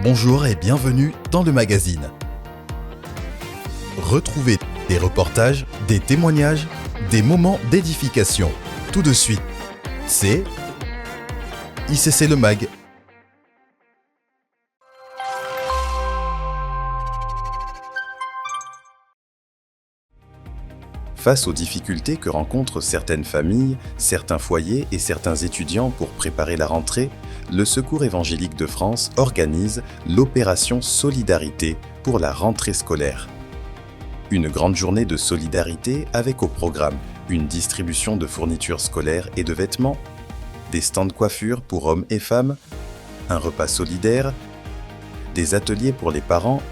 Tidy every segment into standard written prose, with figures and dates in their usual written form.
Bonjour et bienvenue dans le magazine. Retrouvez des reportages, des témoignages, des moments d'édification. Tout de suite, c'est ICC Le Mag. Face aux difficultés que rencontrent certaines familles, certains foyers et certains étudiants pour préparer la rentrée, le Secours évangélique de France organise l'opération Solidarité pour la rentrée scolaire. Une grande journée de solidarité avec au programme une distribution de fournitures scolaires et de vêtements, des stands de coiffure pour hommes et femmes, un repas solidaire, des ateliers pour les parents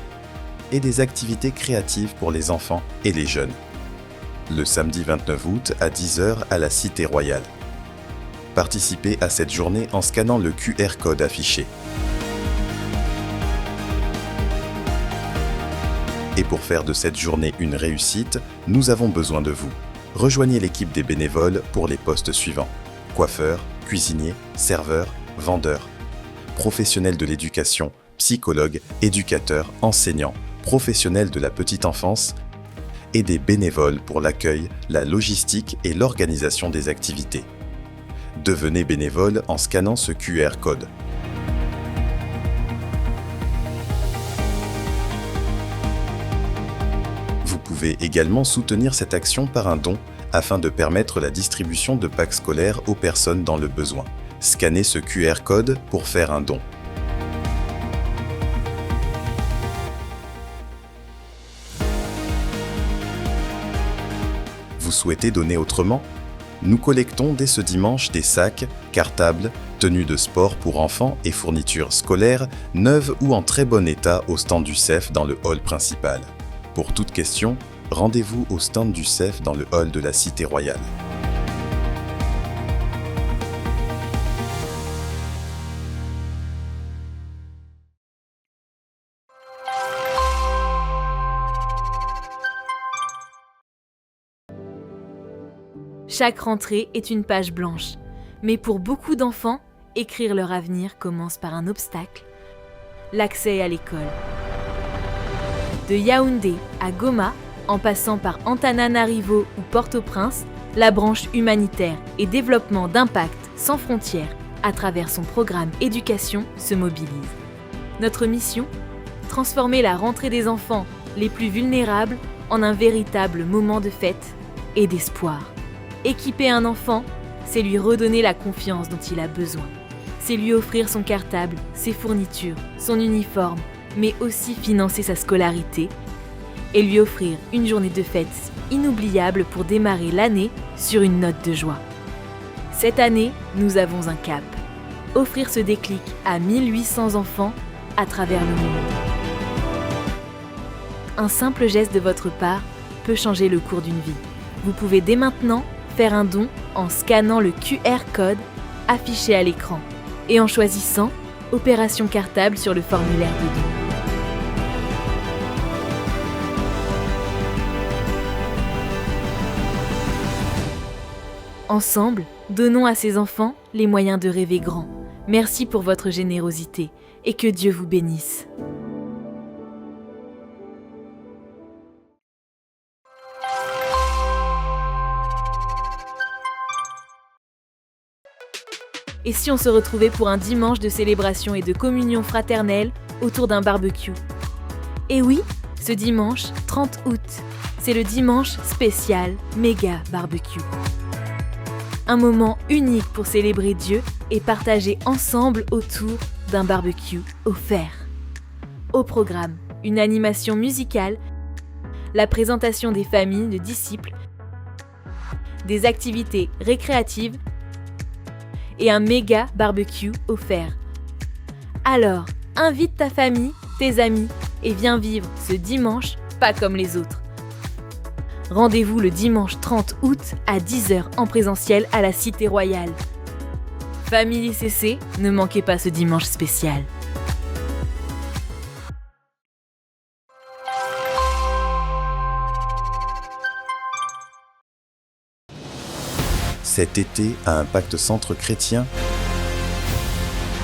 et des activités créatives pour les enfants et les jeunes. Le samedi 29 août à 10h à la Cité Royale. Participez à cette journée en scannant le QR code affiché. Et pour faire de cette journée une réussite, nous avons besoin de vous. Rejoignez l'équipe des bénévoles pour les postes suivants: coiffeurs, cuisiniers, serveurs, vendeurs, professionnels de l'éducation, psychologues, éducateurs, enseignants, professionnels de la petite enfance et des bénévoles pour l'accueil, la logistique et l'organisation des activités. Devenez bénévole en scannant ce QR code. Vous pouvez également soutenir cette action par un don afin de permettre la distribution de packs scolaires aux personnes dans le besoin. Scannez ce QR code pour faire un don. Vous souhaitez donner autrement ? Nous collectons dès ce dimanche des sacs, cartables, tenues de sport pour enfants et fournitures scolaires, neuves ou en très bon état au stand du CEF dans le hall principal. Pour toute question, rendez-vous au stand du CEF dans le hall de la Cité Royale. Chaque rentrée est une page blanche, mais pour beaucoup d'enfants, écrire leur avenir commence par un obstacle, l'accès à l'école. De Yaoundé à Goma, en passant par Antananarivo ou Port-au-Prince, la branche humanitaire et développement d'impact sans frontières à travers son programme éducation se mobilise. Notre mission ? Transformer la rentrée des enfants les plus vulnérables en un véritable moment de fête et d'espoir. Équiper un enfant, c'est lui redonner la confiance dont il a besoin. C'est lui offrir son cartable, ses fournitures, son uniforme, mais aussi financer sa scolarité et lui offrir une journée de fête inoubliable pour démarrer l'année sur une note de joie. Cette année, nous avons un cap. Offrir ce déclic à 1800 enfants à travers le monde. Un simple geste de votre part peut changer le cours d'une vie. Vous pouvez dès maintenant faire un don en scannant le QR code affiché à l'écran et en choisissant Opération Cartable sur le formulaire de don. Ensemble, donnons à ces enfants les moyens de rêver grand. Merci pour votre générosité et que Dieu vous bénisse. Et si on se retrouvait pour un dimanche de célébration et de communion fraternelle autour d'un barbecue ? Et oui, ce dimanche 30 août, c'est le dimanche spécial méga barbecue. Un moment unique pour célébrer Dieu et partager ensemble autour d'un barbecue offert. Au programme, une animation musicale, la présentation des familles de disciples, des activités récréatives et un méga barbecue offert. Alors, invite ta famille, tes amis et viens vivre ce dimanche pas comme les autres. Rendez-vous le dimanche 30 août à 10h en présentiel à la Cité Royale. Famille ICC, ne manquez pas ce dimanche spécial. Cet été, à Impact Centre Chrétien,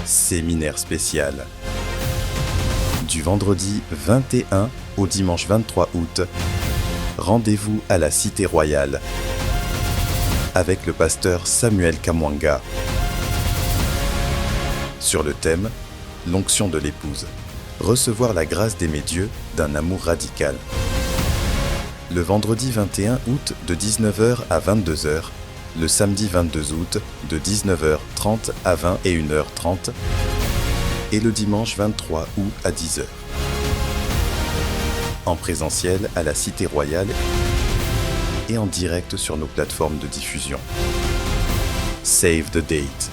séminaire spécial. Du vendredi 21 au dimanche 23 août, rendez-vous à la Cité Royale avec le pasteur Samuel Kamwanga. Sur le thème « L'onction de l'épouse », recevoir la grâce d'aimer Dieu d'un amour radical. Le vendredi 21 août de 19h à 22h, le samedi 22 août de 19h30 à 21h30 et le dimanche 23 août à 10h. En présentiel à la Cité Royale et en direct sur nos plateformes de diffusion. Save the date.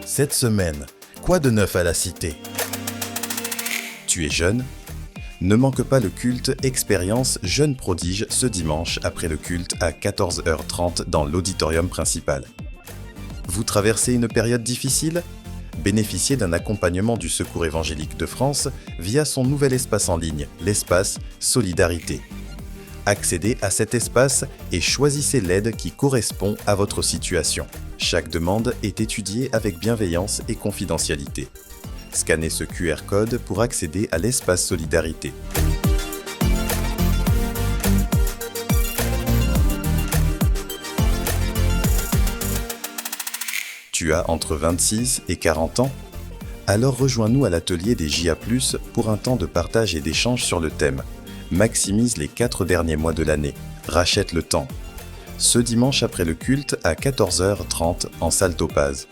Cette semaine, quoi de neuf à la Cité ? Tu es jeune ? Ne manque pas le culte Expérience Jeune Prodige ce dimanche après le culte à 14h30 dans l'auditorium principal. Vous traversez une période difficile ? Bénéficiez d'un accompagnement du Secours évangélique de France via son nouvel espace en ligne, l'espace Solidarité. Accédez à cet espace et choisissez l'aide qui correspond à votre situation. Chaque demande est étudiée avec bienveillance et confidentialité. Scannez ce QR code pour accéder à l'espace Solidarité. Tu as entre 26 et 40 ans ? Alors rejoins-nous à l'atelier des JA+, pour un temps de partage et d'échange sur le thème « Maximise les 4 derniers mois de l'année, rachète le temps ». Ce dimanche après le culte à 14h30 en salle Topaz.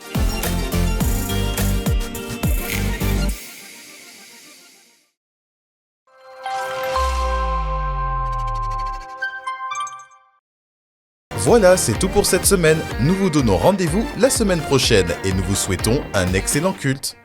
Voilà, c'est tout pour cette semaine. Nous vous donnons rendez-vous la semaine prochaine et nous vous souhaitons un excellent culte.